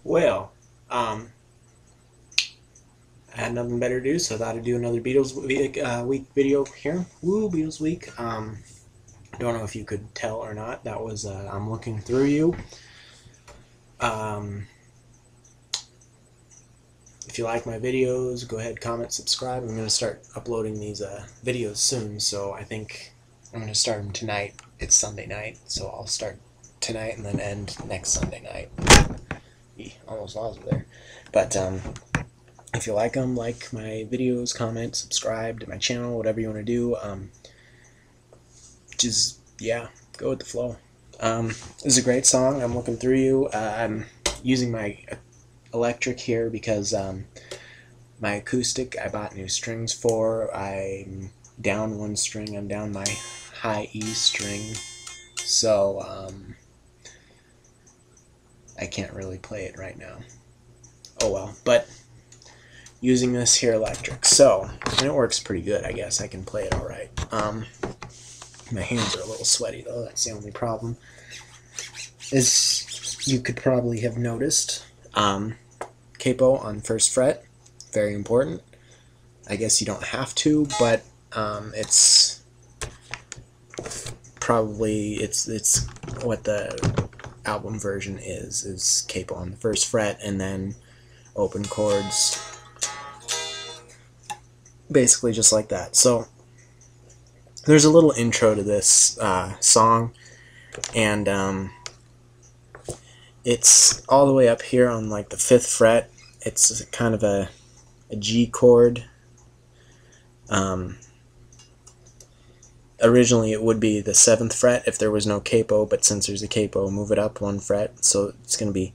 Well, I had nothing better to do, so I thought I'd do another Beatles week video here. Woo, Beatles week. I don't know if you could tell or not. That was I'm looking through you. Um, if you like my videos, go ahead, comment, subscribe. I'm going to start uploading these videos soon, so I think I'm going to start them tonight. It's Sunday night, so I'll start tonight and then end next Sunday night. Almost lost it there. But if you like them, like my videos, comment, subscribe to my channel, whatever you want to do. Just, yeah, go with the flow. This is a great song. I'm looking through you. I'm using my electric here because my acoustic I bought new strings for. I'm down one string. I'm down my high E string. So I can't really play it right now. Oh well, but using this here electric. So, and it works pretty good, I guess. I can play it alright. My hands are a little sweaty though, that's the only problem. As you could probably have noticed, capo on first fret, very important. I guess you don't have to, but it's probably, it's what the album version is capo on the first fret and then open chords, basically just like that. So there's a little intro to this song, and it's all the way up here on like the 5th fret. It's kind of a G chord. Originally it would be the 7th fret if there was no capo, but since there's a capo, move it up 1 fret. So it's going to be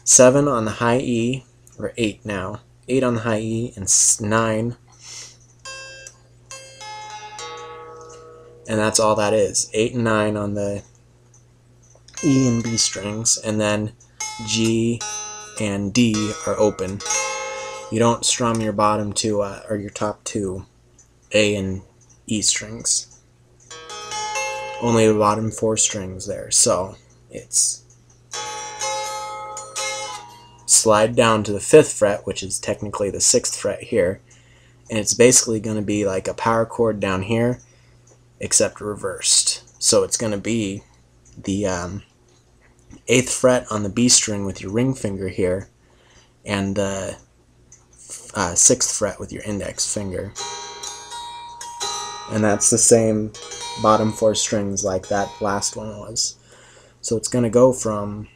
7 on the high E, or 8 now. 8 on the high E and 9. And that's all that is. 8 and 9 on the E and B strings, and then G and D are open. You don't strum your bottom 2 or your top 2 A and E strings. Only the bottom 4 strings there. So it's slide down to the 5th fret, which is technically the 6th fret here, and it's basically going to be like a power chord down here, except reversed. So it's going to be the 8th fret on the B string with your ring finger here, and the 6th fret with your index finger. And that's the same bottom 4 strings like that last one was. So it's going to go from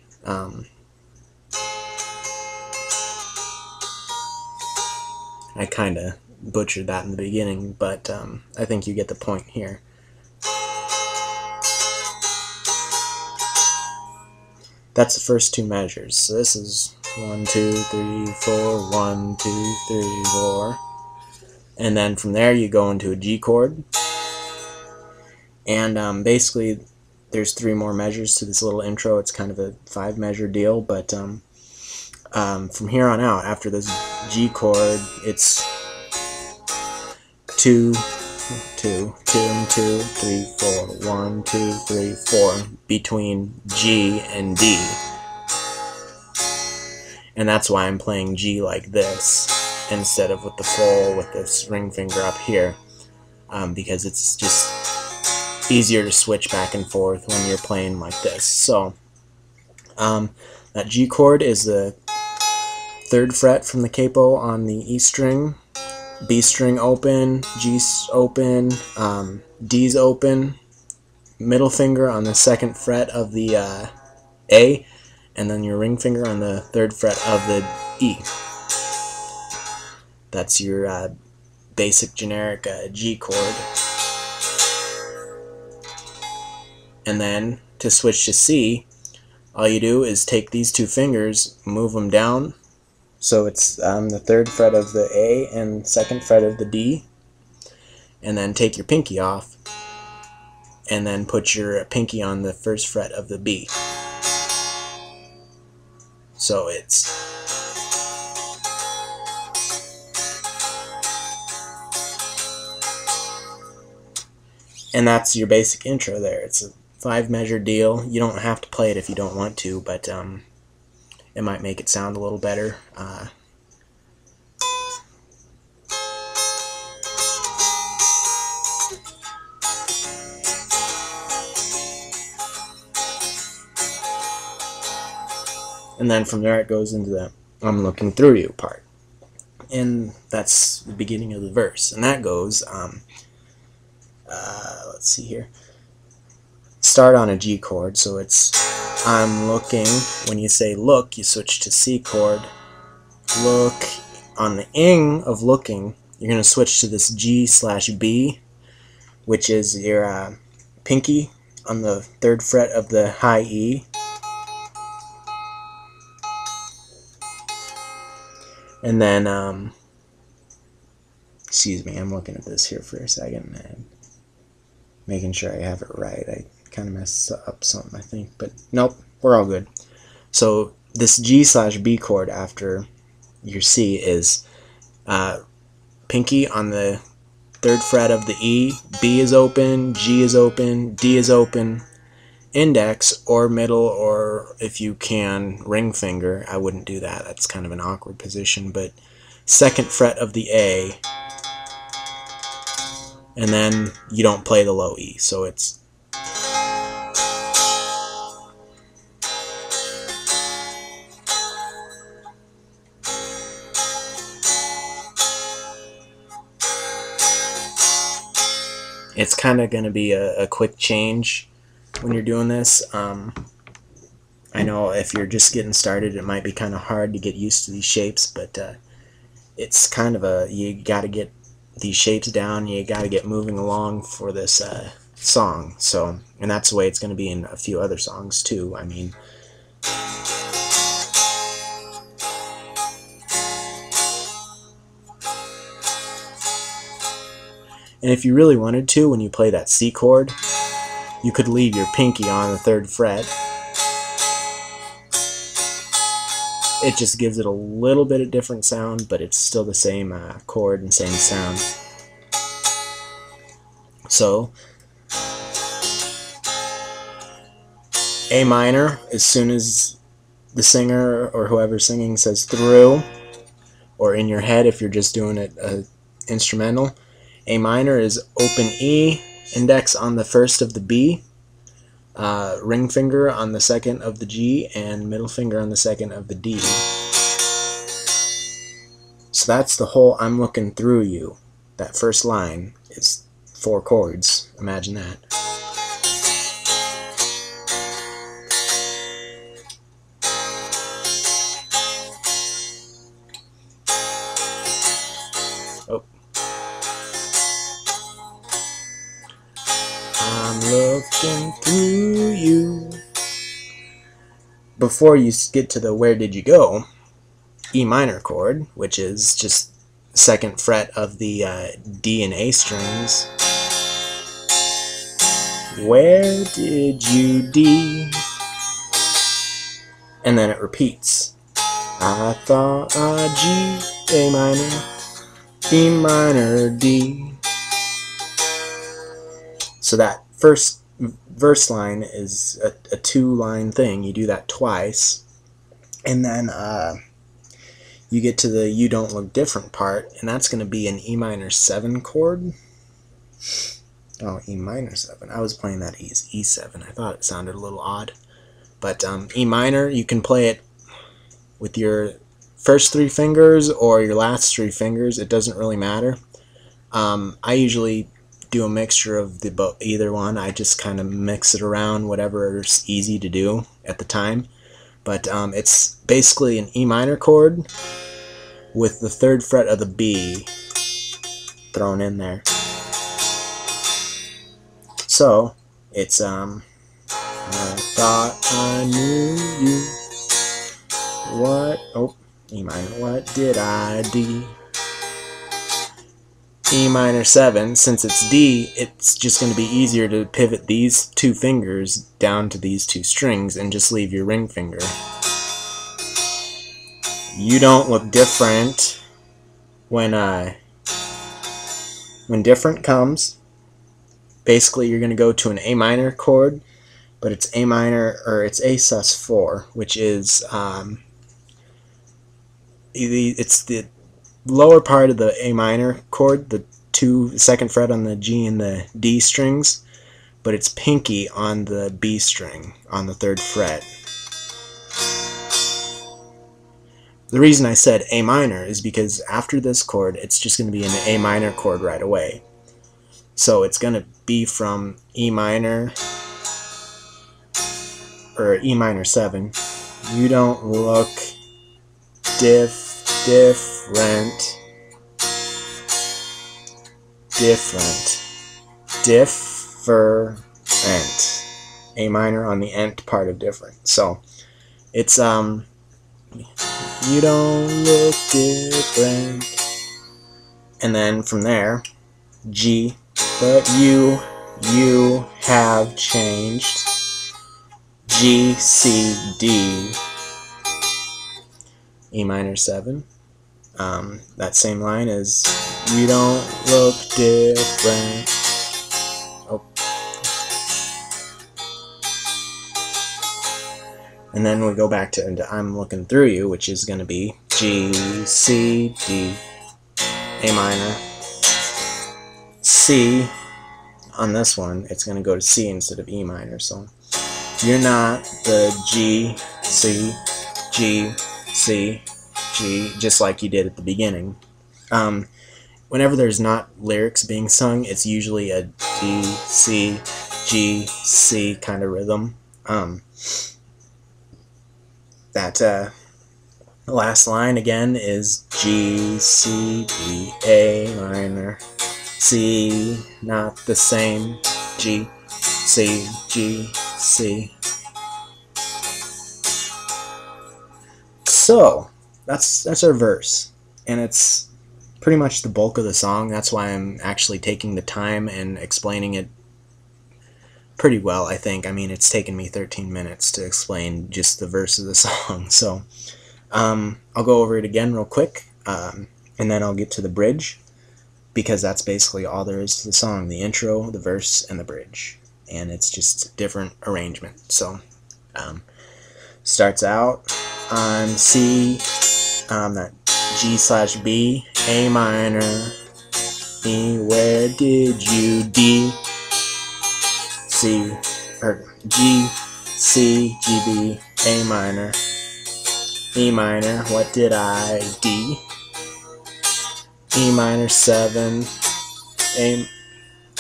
I kind of butchered that in the beginning, but I think you get the point here. That's the first 2 measures. So this is 1, 2, 3, 4, 1, 2, 3, 4. And then from there you go into a G chord. And basically there's 3 more measures to this little intro. It's kind of a 5-measure deal, but from here on out, after this G chord, it's 2, 2, 2, 2, 3, 4, 1, 2, 3, 4 between G and D. And that's why I'm playing G like this instead of with the full, with this ring finger up here, because it's just easier to switch back and forth when you're playing like this. So that G chord is the 3rd fret from the capo on the E string, B string open, G's open, D's open, middle finger on the 2nd fret of the A, and then your ring finger on the 3rd fret of the E. That's your basic generic G chord. And then to switch to C, all you do is take these 2 fingers, move them down, so it's the 3rd fret of the A and 2nd fret of the D, and then take your pinky off, and then put your pinky on the 1st fret of the B. So it's and that's your basic intro there. It's a 5-measure deal. You don't have to play it if you don't want to, but it might make it sound a little better. And then from there it goes into the I'm looking through you part. And that's the beginning of the verse. And that goes, let's see here. Start on a G chord, so it's I'm looking. When you say look, you switch to C chord. Look. On the ing of looking, you're going to switch to this G/B, which is your pinky on the 3rd fret of the high E. And then, excuse me, I'm looking at this here for a second and making sure I have it right. I kind of messed up something, I think, but nope, we're all good. So this G/B chord after your C is pinky on the 3rd fret of the E, B is open, G is open, D is open, index or middle, or if you can, ring finger. I wouldn't do that. That's kind of an awkward position, but 2nd fret of the A, and then you don't play the low E, so it's kind of going to be a quick change when you're doing this. I know if you're just getting started, it might be kind of hard to get used to these shapes, but it's kind of you got to get these shapes down, you got to get moving along for this song. So, and that's the way it's going to be in a few other songs too. I mean, and if you really wanted to, when you play that C chord, you could leave your pinky on the 3rd fret. It just gives it a little bit of different sound, but it's still the same chord and same sound. So, A minor, as soon as the singer or whoever's singing says through, or in your head if you're just doing it instrumental, A minor is open E, index on the 1st of the B, ring finger on the 2nd of the G, and middle finger on the 2nd of the D. So that's the whole I'm looking through you. That first line is 4 chords. Imagine that. Oh. I'm looking through you. Before you get to the where did you go, E minor chord, which is just 2nd fret of the D and A strings. Where did you D? And then it repeats. I thought G, A minor, E minor, D. So that first verse line is a 2-line thing. You do that twice, and then you get to the You Don't Look Different part, and that's going to be an E minor 7 chord. Oh, E minor 7. I was playing that as E7. I thought it sounded a little odd. But E minor, you can play it with your first 3 fingers or your last 3 fingers. It doesn't really matter. I usually do a mixture of either one. I just kind of mix it around, whatever is easy to do at the time. But it's basically an E minor chord with the 3rd fret of the B thrown in there. So it's I thought I knew you. What? Oh, E minor. What did I do? E minor 7. Since it's D, it's just going to be easier to pivot these 2 fingers down to these 2 strings and just leave your ring finger. You don't look different. When different comes, basically you're going to go to an A minor chord, but it's A minor, or it's A sus4, which is it's the lower part of the A minor chord, the second fret on the G and the D strings, but it's pinky on the B string on the 3rd fret. The reason I said A minor is because after this chord, it's just going to be an A minor chord right away. So it's going to be from E minor, or E minor 7. You don't look different. A minor on the nth part of different. So it's you don't look different. And then from there, G, but you have changed. G, C, D, E minor 7. That same line is you don't look different. Oh. And then we go back to I'm looking through you, which is going to be G, C, D, A minor, C. On this one, it's going to go to C instead of E minor. So you're not the G, C, G, C, G, just like you did at the beginning. Whenever there's not lyrics being sung, it's usually a D, C, G, C kind of rhythm. The last line again is G, C, D, A minor, C, not the same, G, C, G, C. So that's our verse, and it's pretty much the bulk of the song. That's why I'm actually taking the time and explaining it pretty well, I think. I mean, it's taken me 13 minutes to explain just the verse of the song. So I'll go over it again real quick, and then I'll get to the bridge, because that's basically all there is to the song: the intro, the verse, and the bridge. And it's just different arrangement. So starts out on C, that G/B, A minor, E, where did you, D, C, or G, C, G, B, A minor, E minor, what did I, D, E minor 7,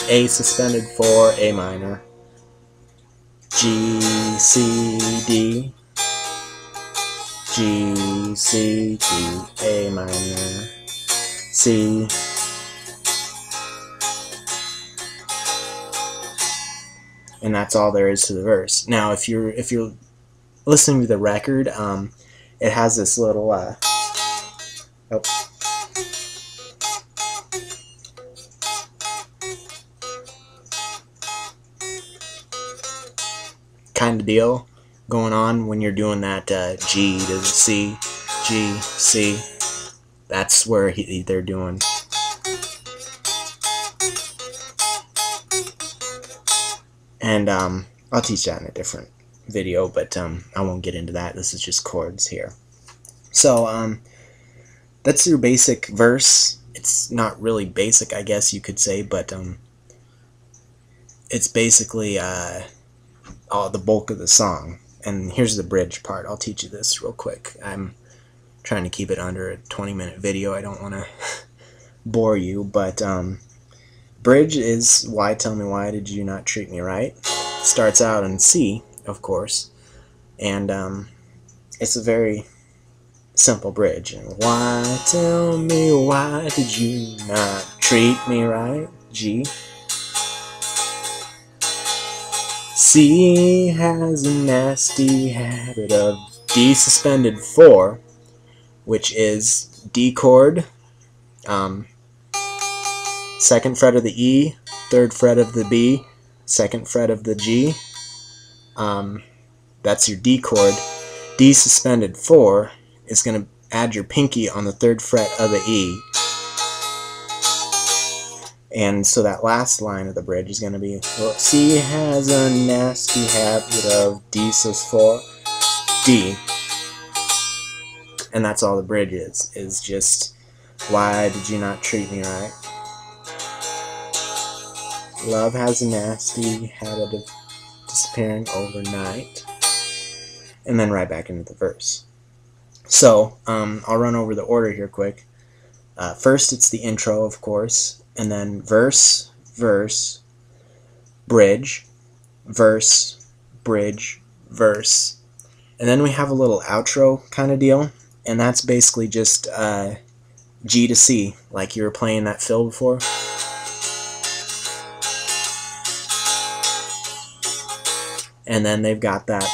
A suspended 4, A minor, G, C, D, G, C, D, A minor, C, and that's all there is to the verse. Now, if you're listening to the record, it has this little kind of deal going on when you're doing that G to C, G, C. That's where they're doing. And I'll teach that in a different video, but I won't get into that. This is just chords here. So that's your basic verse. It's not really basic, I guess you could say, but it's basically the bulk of the song. And here's the bridge part. I'll teach you this real quick. I'm trying to keep it under a 20-minute video. I don't want to bore you, but bridge is why, tell me why did you not treat me right? Starts out in C, of course, and it's a very simple bridge. And why, tell me why did you not treat me right? G. C has a nasty habit of D suspended 4, which is D chord, 2nd fret of the E, 3rd fret of the B, 2nd fret of the G. That's your D chord. D suspended 4 is going to add your pinky on the 3rd fret of the E. And so that last line of the bridge is going to be, well, C has a nasty habit of D sus 4, D. And that's all the bridge is just, why did you not treat me right? Love has a nasty habit of disappearing overnight. And then right back into the verse. So, I'll run over the order here quick. First, it's the intro, of course, and then verse, verse, bridge, verse, bridge, verse. And then we have a little outro kind of deal, and that's basically just G to C, like you were playing that fill before. And then they've got that,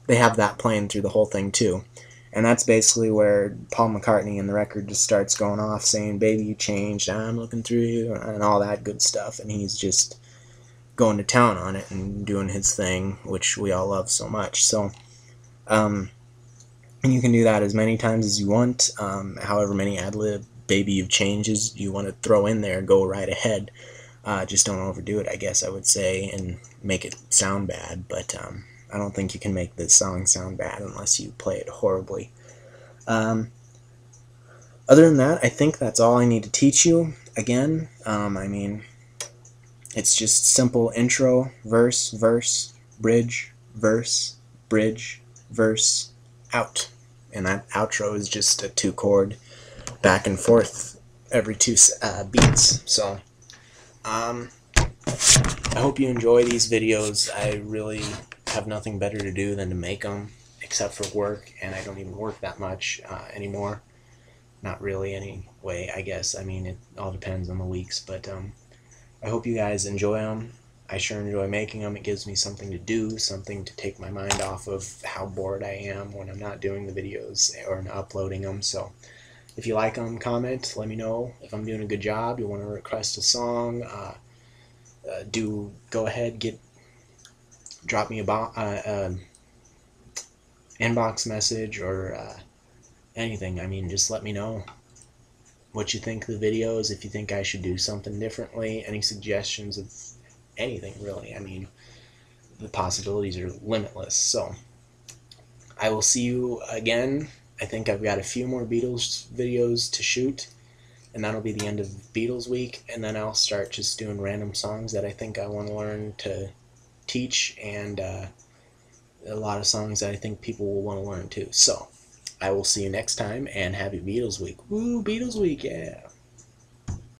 they have that playing through the whole thing too. And that's basically where Paul McCartney in the record just starts going off saying, baby, you changed, I'm looking through you, and all that good stuff. And he's just going to town on it and doing his thing, which we all love so much. So, and you can do that as many times as you want. However many ad-lib baby you've changes you want to throw in there, go right ahead. Just don't overdo it, I guess I would say, and make it sound bad. But I don't think you can make this song sound bad unless you play it horribly. Other than that, I think that's all I need to teach you. Again, I mean, it's just simple intro, verse, verse, bridge, verse, bridge, verse, out. And that outro is just a 2-chord back and forth every 2 beats. So, I hope you enjoy these videos. I really have nothing better to do than to make them, except for work, and I don't even work that much anymore. Not really, anyway, I guess. I mean, it all depends on the weeks, but I hope you guys enjoy them. I sure enjoy making them. It gives me something to do, something to take my mind off of how bored I am when I'm not doing the videos or uploading them. So if you like them, comment, let me know if I'm doing a good job. You want to request a song, go ahead, drop me a inbox message or anything. I mean, just let me know what you think of the videos, if you think I should do something differently, any suggestions of anything, really. I mean, the possibilities are limitless. So I will see you again. I think I've got a few more Beatles videos to shoot, and that'll be the end of Beatles week, and then I'll start just doing random songs that I think I want to learn to teach, and a lot of songs that I think people will want to learn too. So I will see you next time, and happy Beatles week. Woo, Beatles week, yeah.